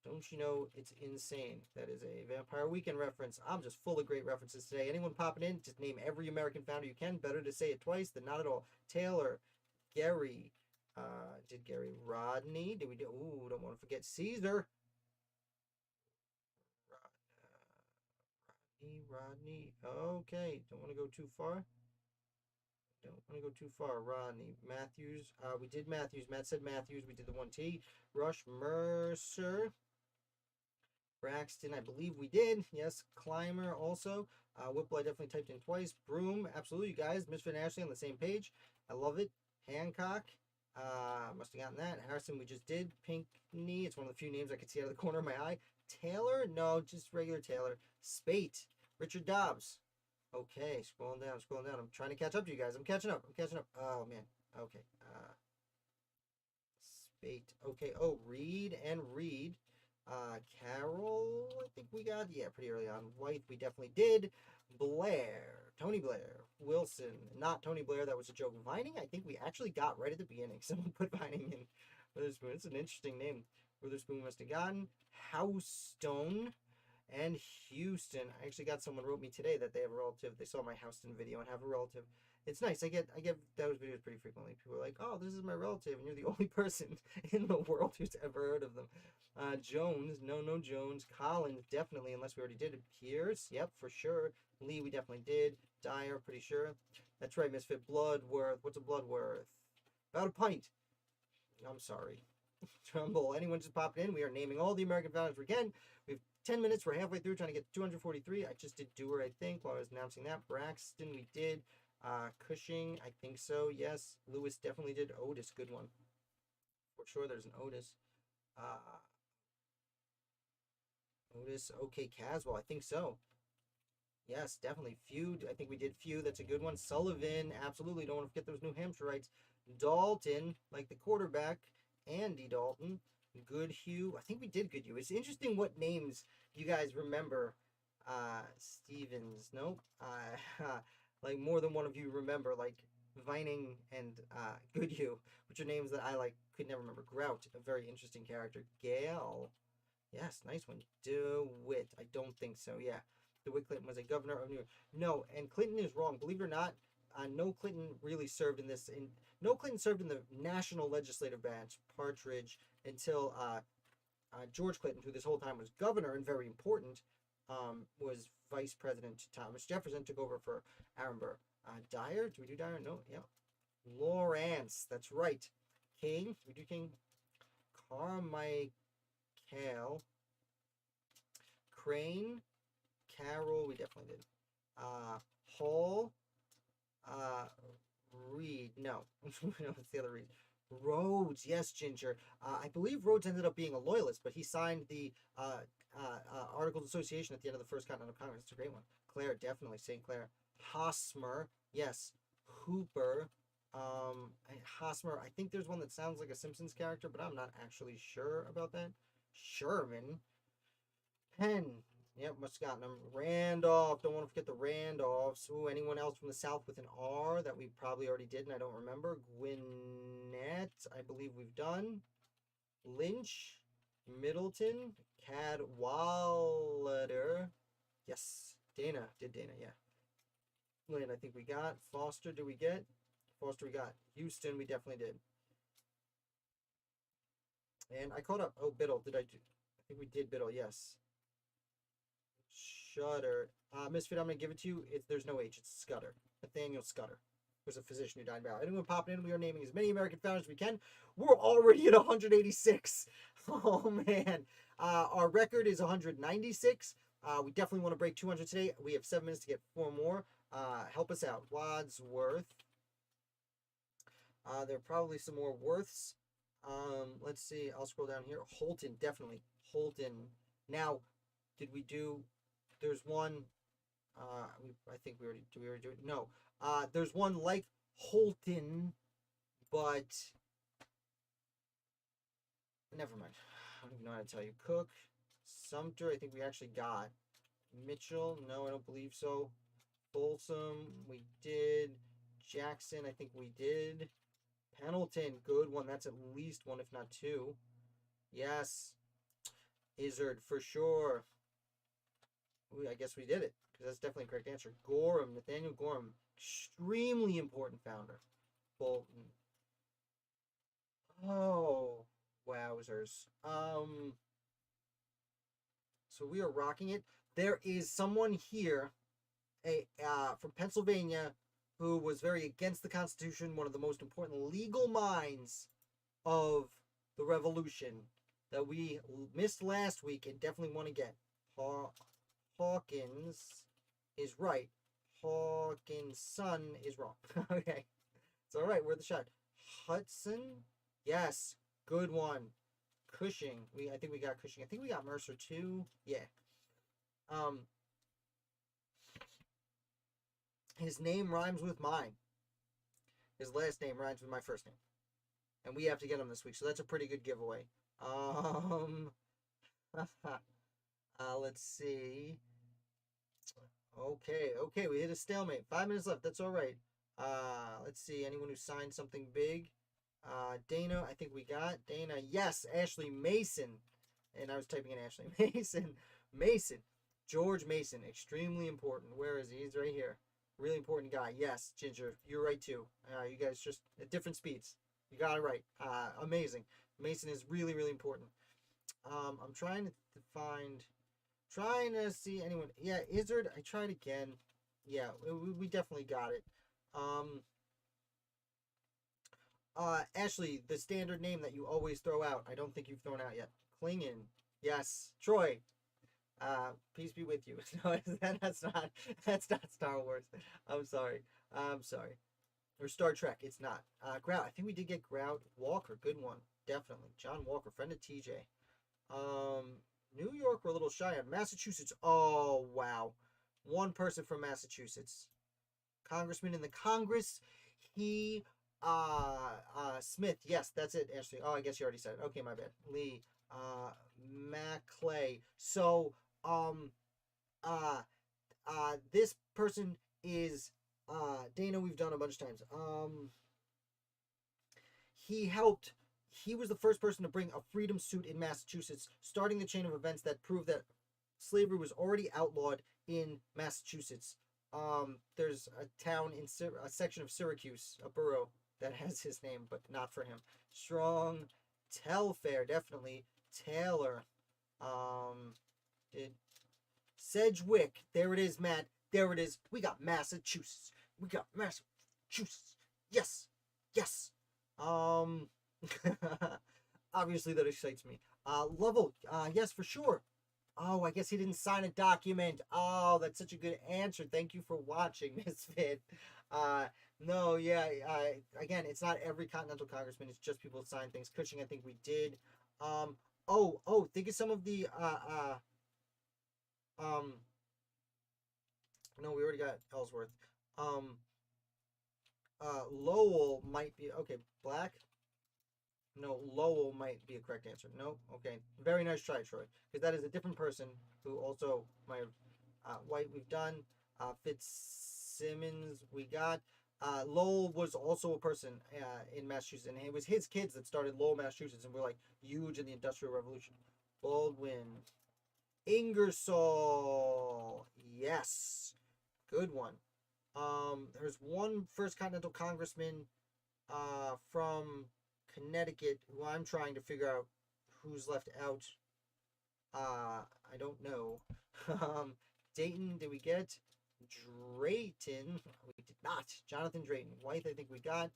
Speaker 1: Don't you know it's insane? That is a Vampire Weekend reference. I'm just full of great references today. Anyone popping in, just name every American founder you can. Better to say it twice than not at all. Taylor. Gary. Did Gary Rodney? Did we do? Ooh, don't want to forget Caesar. Rodney. Okay, don't want to go too far. don't want to go too far. Rodney Matthews. We did Matthews. Matt said Matthews. We did the 1T. Rush Mercer. Braxton, I believe we did. Yes, Clymer also. Whipple, I definitely typed in twice. Broom, absolutely, you guys. Misfit and Ashley on the same page. I love it. Hancock, must have gotten that. Harrison, we just did. Pinkney, it's one of the few names I could see out of the corner of my eye. Taylor, no, just regular Taylor. Spate, Richard Dobbs. Okay, scrolling down, scrolling down. I'm trying to catch up to you guys. I'm catching up. I'm catching up. Oh, man. Okay. Spate. Okay. Oh, Reed and Reed. Carol, I think we got, yeah, pretty early on. White, we definitely did. Blair, Tony Blair, Wilson, not Tony Blair, that was a joke. Vining, I think we actually got right at the beginning. Someone put Vining in Witherspoon. It's an interesting name. Witherspoon must have gotten. Houston and Houston. I actually got someone wrote me today that they have a relative. They saw my Houston video and have a relative. It's nice. I get those videos pretty frequently. People are like, "Oh, this is my relative," and you're the only person in the world who's ever heard of them. Jones, no Jones. Collins, definitely, unless we already did it. Pierce, yep, for sure. Lee, we definitely did. Dyer, pretty sure. That's right, Misfit. Bloodworth, what's a Bloodworth? About a pint. I'm sorry. Trumbull, anyone just popped in? We are naming all the American founders we can. We have 10 minutes. We're halfway through, trying to get 243. I just did Dewar, I think, while I was announcing that. Braxton, we did. Cushing, I think so. Yes. Lewis definitely did. Otis, good one. For sure, there's an Otis. Otis, okay. Caswell, I think so. Yes, definitely. Feud, I think we did Feud. That's a good one. Sullivan, absolutely. Don't want to forget those New Hampshireites. Dalton, like the quarterback. Andy Dalton. Goodhue. I think we did Goodhue. It's interesting what names you guys remember. Stevens, nope. Like more than one of you remember, like Vining and Goodhue, which are names that I like could never remember. Grout, a very interesting character. Gale, yes, nice one. DeWitt, I don't think so. Yeah, DeWitt Clinton was a governor of New York. No, and Clinton is wrong. Believe it or not, no Clinton really served in this. No Clinton served in the national legislative branch, Partridge, until George Clinton, who this whole time was governor and very important, was vice president. Thomas Jefferson took over for Aaron Burr. Dyer, do we do Dyer? No, yeah. Lawrence, that's right. King, do we do King? Carmichael. Crane. Carroll, we definitely did. Hall. Reed, no. No, it's the other Reed. Rhodes, yes, Ginger. I believe Rhodes ended up being a loyalist, but he signed the Articles of Association at the end of the First Continental Congress. It's a great one. Claire, definitely. St. Clair. Hosmer, yes. Hooper. Hosmer, I think there's one that sounds like a Simpsons character, but I'm not actually sure about that. Sherman. Penn. Yep, must have gotten them. Randolph. Don't want to forget the Randolphs. Ooh, anyone else from the South with an R that we probably already did and I don't remember? Gwinnett, I believe we've done. Lynch. Middleton. Cadwallader. Yes. Dana. Did Dana, yeah. Lynn, I think we got. Foster, do we get? Foster, we got. Houston, we definitely did. And I caught up. Oh, Biddle, did I do? I think we did Biddle, yes. Shutter. Misfit, I'm going to give it to you. There's no H. It's Scudder. Nathaniel Scudder was a physician who died in battle. Anyone popping in, we are naming as many American founders as we can. We're already at 186. Oh, man. Our record is 196. We definitely want to break 200 today. We have 7 minutes to get 4 more. Help us out. Wadsworth. There are probably some more Worths. Let's see. I'll scroll down here. Holton, definitely. Holton. Now, did we do... There's one... I think we already... Did we already do it? No. There's one like Holton, but... Never mind. I don't even know how to tell you. Cook. Sumter, I think we actually got. Mitchell, no, I don't believe so. Folsom, we did. Jackson, I think we did. Pendleton, good one. That's at least 1, if not 2. Yes. Izzard, for sure. Ooh, I guess we did it, because that's definitely a correct answer. Gorham, Nathaniel Gorham, extremely important founder. Bolton. Oh, wowzers. So we are rocking it. There is someone here, from Pennsylvania, who was very against the Constitution, one of the most important legal minds of the Revolution that we missed last week and definitely want to get. Hawkins is right. Hawkinson is wrong. Okay. It's all right. We're the shot. Hudson? Yes. Good one. Cushing. I think we got Cushing. I think we got Mercer too. Yeah. His name rhymes with mine. His last name rhymes with my first name. And we have to get him this week, so that's a pretty good giveaway. Let's see. Okay, we hit a stalemate. 5 minutes left. That's all right. Let's see. Anyone who signed something big? Dana, I think we got Dana. Yes, Ashley Mason. And I was typing in Ashley Mason. George Mason, extremely important. Where is he? He's right here. Really important guy. Yes, Ginger, you're right too. You guys just at different speeds. You got it right. Amazing. Mason is really, really important. I'm trying to see anyone. Yeah, Izzard, I tried again. Yeah, we definitely got it. Ashley, the standard name that you always throw out. I don't think you've thrown out yet. Klingon. Yes. Troy. Peace be with you. No, that's not Star Wars. I'm sorry. Or Star Trek. It's not. Grout. I think we did get Grout. Walker. Good one. Definitely. John Walker. Friend of TJ. New York, we're a little shy on. Massachusetts. Oh, wow. One person from Massachusetts. Congressman in the Congress. He, Smith. Yes, that's it, Ashley. Oh, I guess you already said it. Okay, my bad. Lee. Maclay. So, this person is, Dana, we've done a bunch of times. He was the first person to bring a freedom suit in Massachusetts, starting the chain of events that proved that slavery was already outlawed in Massachusetts. There's a town in a section of Syracuse, a borough, that has his name, but not for him. Strong, Telfair, definitely. Taylor, Sedgwick. There it is, Matt. There it is. We got Massachusetts. Yes. Obviously that excites me. Lovell, yes, for sure. Oh, I guess he didn't sign a document. Oh, that's such a good answer. Thank you for watching, Misfit. No, yeah, again, it's not every Continental Congressman. It's just people that sign things. Cushing, I think we did. Think of some of the, no, we already got Ellsworth. Lowell might be, okay, Black. No, Lowell might be a correct answer. Nope. Okay. Very nice try, Troy. Because that is a different person who also might have. White, we've done. Fitzsimmons, we got. Lowell was also a person in Massachusetts. And it was his kids that started Lowell, Massachusetts. And were like huge in the Industrial Revolution. Baldwin. Ingersoll. Yes. Good one. There's one first Continental Congressman from Connecticut who I'm trying to figure out who's left out. I don't know. Dayton, did we get? Drayton, we did not. Jonathan Drayton. White, I think we got.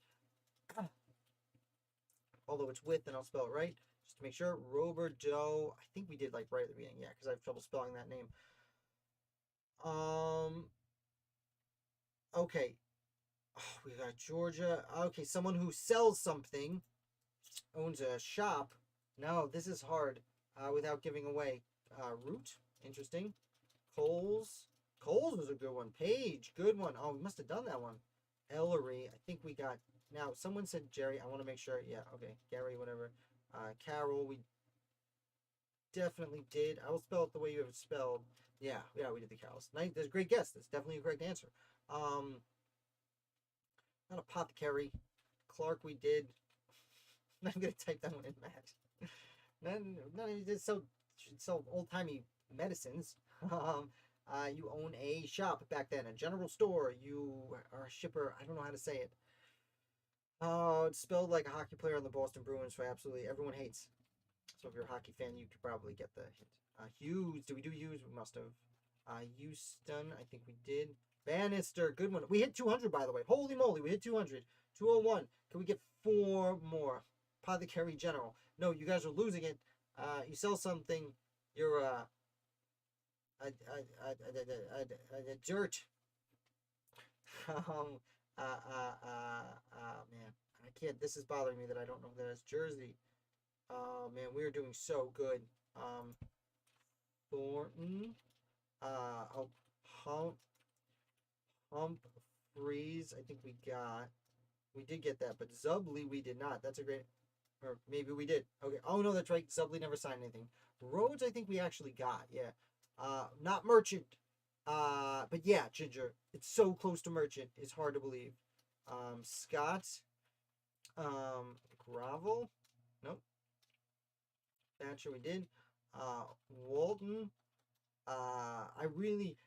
Speaker 1: Although it's with, and I'll spell it right. Just to make sure. Roberto, I think we did like right at the beginning. Yeah, because I have trouble spelling that name. Okay. Oh, we got Georgia. Okay, someone who sells something. Owns a shop. No, this is hard. Without giving away. Root. Interesting. Coles. Coles was a good one. Page. Good one. Oh, we must have done that one. Ellery. I think we got. Now, someone said Jerry. I want to make sure. Yeah, okay. Gary, whatever. Carol. We definitely did. I will spell it the way you have it spelled. Yeah, we did the Carols. Nice. That's a great guess. That's definitely a correct answer. Not apothecary. Clark, we did. I'm gonna type that one in, Matt. No, it's so old-timey medicines. You own a shop back then, a general store. You are a shipper. I don't know how to say it. Oh, it's spelled like a hockey player on the Boston Bruins, so absolutely everyone hates. So if you're a hockey fan, you could probably get the hint. Hughes, did we do Hughes? We must have. Houston, I think we did. Bannister, good one. We hit 200, by the way. Holy moly, we hit 200. 201. Can we get 4 more? Apothecary General. No, you guys are losing it. You sell something, you're a dirt. Man, I can't. This is bothering me that I don't know that as Jersey. Oh man, we are doing so good. Thornton. Oh, Humphreys. I think we got. We did get that, but Zubley we did not. That's a great. Or maybe we did. Okay. Oh no, that's right. Zubley never signed anything. Rhodes, I think we actually got. Yeah. Not Merchant. But yeah, Ginger. It's so close to Merchant. It's hard to believe. Scott. Gravel. Nope. Thatcher we did. Walton.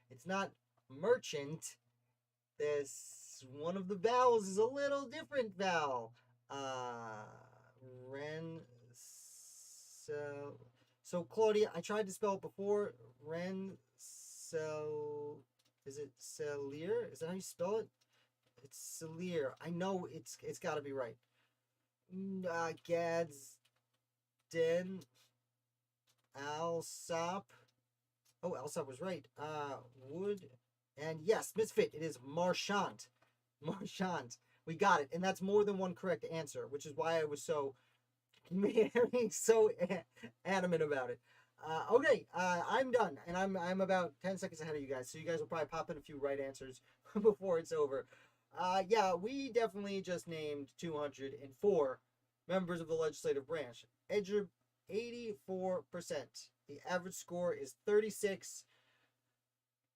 Speaker 1: It's not Merchant. This one of the vowels is a little different vowel. Ren. So Claudia, I tried to spell it before. Is it Celier? Is that how you spell it? It's Celier. I know it's got to be right. Gadsden. Alsop. Oh, Alsop was right. Wood. And yes, Misfit. It is Marchant. Marchant. We got it. And that's more than one correct answer, which is why I was so adamant about it. Okay, I'm done, and I'm about 10 seconds ahead of you guys, so you guys will probably pop in a few right answers before it's over. Yeah, we definitely just named 204 members of the legislative branch. 84%. The average score is 36.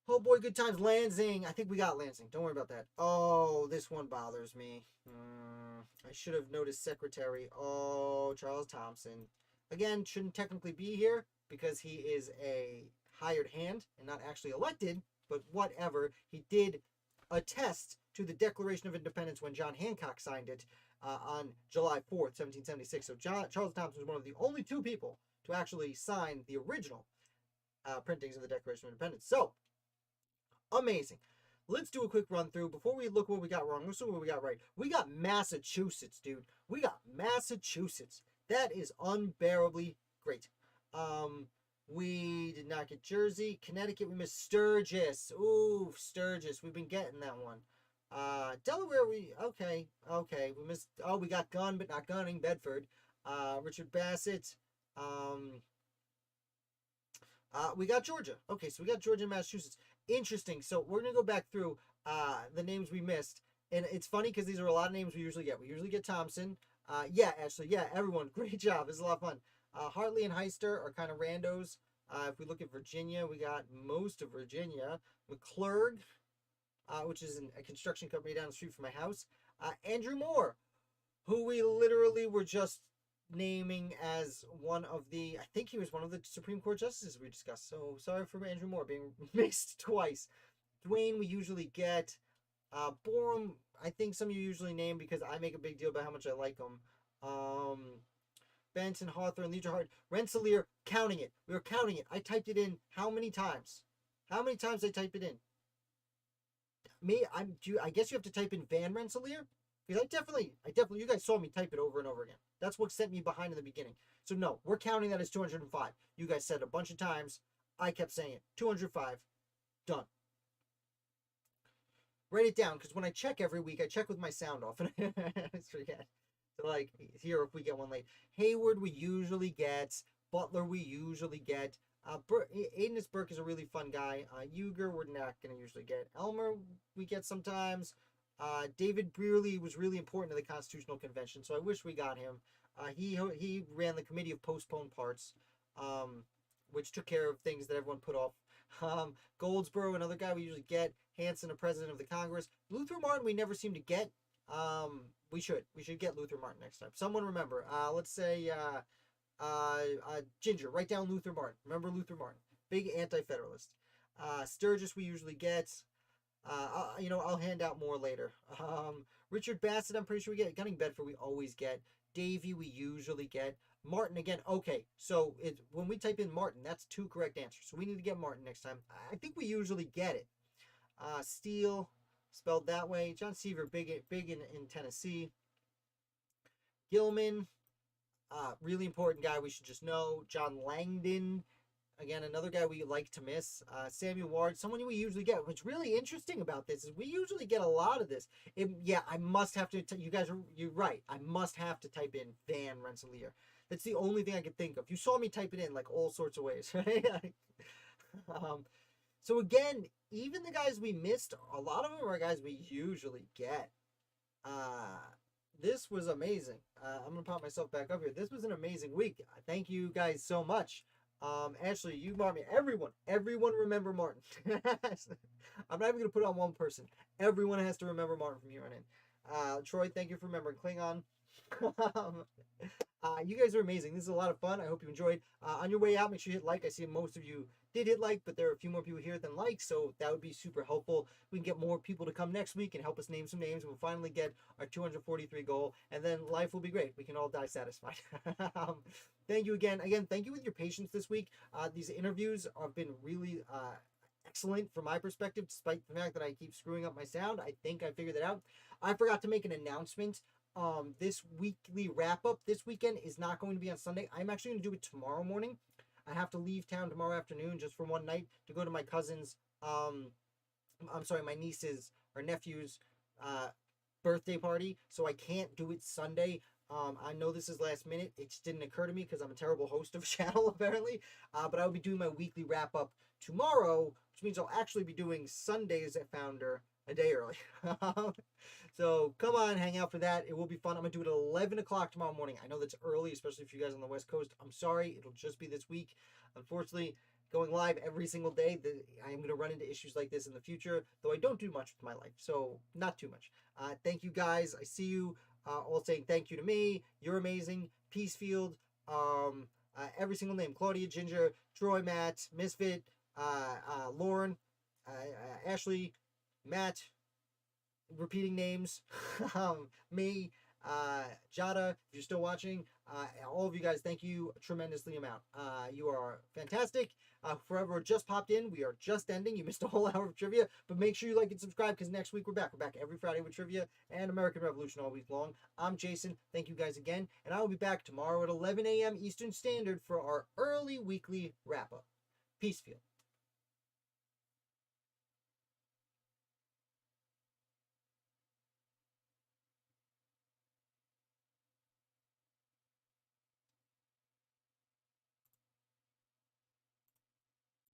Speaker 1: Oh boy, good times. Lansing. I think we got Lansing. Don't worry about that. Oh, this one bothers me. I should have noticed secretary. Oh, Charles Thompson. Again, shouldn't technically be here because he is a hired hand and not actually elected, but whatever. He did attest to the Declaration of Independence when John Hancock signed it on July 4th, 1776. So Charles Thompson was one of the only 2 people to actually sign the original printings of the Declaration of Independence. So, amazing. Let's do a quick run through before we look what we got wrong. Let's see what we got right. We got Massachusetts, dude. We got Massachusetts. That is unbearably great. We did not get Jersey. Connecticut, we missed Sturgis. Ooh, Sturgis. We've been getting that one. Delaware, okay. We missed, we got Gun, but not Gunning, Bedford. Richard Bassett. We got Georgia. Okay, so we got Georgia and Massachusetts. Interesting. So we're going to go back through the names we missed. And it's funny because these are a lot of names we usually get. We usually get Thompson. Yeah, Ashley. Yeah, everyone. Great job. This is a lot of fun. Hartley and Heister are kind of randos. If we look at Virginia, we got most of Virginia. McClurg, which is a construction company down the street from my house. Andrew Moore, who we literally were just naming as one of the, I think he was one of the Supreme Court justices we discussed. So sorry for Andrew Moore being mixed twice. Dwayne, we usually get. Borum, I think some of you usually name because I make a big deal about how much I like them. Benson, Hawthorne, Leisure Hart, Rensselaer, counting it. We were counting it. I typed it in how many times? How many times I type it in? I guess you have to type in Van Rensselaer? Because I definitely, you guys saw me type it over and over again. That's what sent me behind in the beginning. So no, we're counting that as 205. You guys said it a bunch of times. I kept saying it. 205. Done. Write it down, because when I check every week, I check with my sound off, and I forget. So, like, here, if we get one late. Hayward, we usually get. Butler, we usually get. Aidenus Burke is a really fun guy. Uger, we're not going to usually get. Elmer, we get sometimes. David Brearley was really important to the Constitutional Convention, so I wish we got him. He ran the Committee of Postponed Parts, which took care of things that everyone put off. Goldsboro, another guy we usually get. Hanson, a president of the Congress. Luther Martin, we never seem to get. We should get Luther Martin next time. Someone remember. Let's say Ginger. Write down Luther Martin. Remember Luther Martin. Big anti-federalist. Sturgis, we usually get. I'll hand out more later. Richard Bassett, I'm pretty sure we get. Gunning Bedford, we always get. Davy, we usually get. Martin again. Okay, so when we type in Martin, that's 2 correct answers. So we need to get Martin next time. I think we usually get it. Steele, spelled that way. John Seaver, big in Tennessee. Gilman, really important guy we should just know. John Langdon, again, another guy we like to miss. Samuel Ward, someone we usually get. What's really interesting about this is we usually get a lot of this. Yeah, I must have to. You guys you're right. I must have to type in Van Rensselaer. That's the only thing I could think of. You saw me type it in like all sorts of ways, right? So again, even the guys we missed, a lot of them are guys we usually get. This was amazing. I'm gonna pop myself back up here. This was an amazing week. Thank you guys so much. Ashley, you, Martin, everyone remember Martin. I'm not even gonna put it on one person. Everyone has to remember Martin from here on in. Troy, thank you for remembering Klingon. You guys are amazing. This is a lot of fun. I hope you enjoyed. On your way out, make sure you hit like. I see most of you did hit like, but there are a few more people here than like, so that would be super helpful. We can get more people to come next week and help us name some names. We'll finally get our 243 goal, and then life will be great. We can all die satisfied. Thank you again. Again, thank you with your patience this week. These interviews have been really excellent from my perspective, despite the fact that I keep screwing up my sound. I think I figured it out. I forgot to make an announcement. This weekly wrap up this weekend is not going to be on Sunday. I'm actually going to do it tomorrow morning. I have to leave town tomorrow afternoon just for one night to go to my cousin's, my niece's or nephew's birthday party. So I can't do it Sunday. I know this is last minute. It just didn't occur to me because I'm a terrible host of a channel apparently. But I will be doing my weekly wrap up tomorrow, which means I'll actually be doing Sundays at Founder a day early. So come on, hang out for that. It will be fun. I'm going to do it at 11 o'clock tomorrow morning. I know that's early, especially for you guys on the West Coast. I'm sorry. It'll just be this week. Unfortunately, going live every single day, I am going to run into issues like this in the future, though I don't do much with my life, so not too much. Thank you, guys. I see you all saying thank you to me. You're amazing. Peacefield, every single name. Claudia, Ginger, Troy, Matt, Misfit, Lauren, Ashley, Matt, repeating names, me, Jada, if you're still watching, all of you guys, thank you tremendously amount. You are fantastic. Forever just popped in, we are just ending. You missed a whole hour of trivia, but make sure you like and subscribe because next week we're back. We're back every Friday with trivia and American Revolution all week long. I'm Jason. Thank you guys again, and I will be back tomorrow at 11 a.m. Eastern Standard for our early weekly wrap up. Peacefield.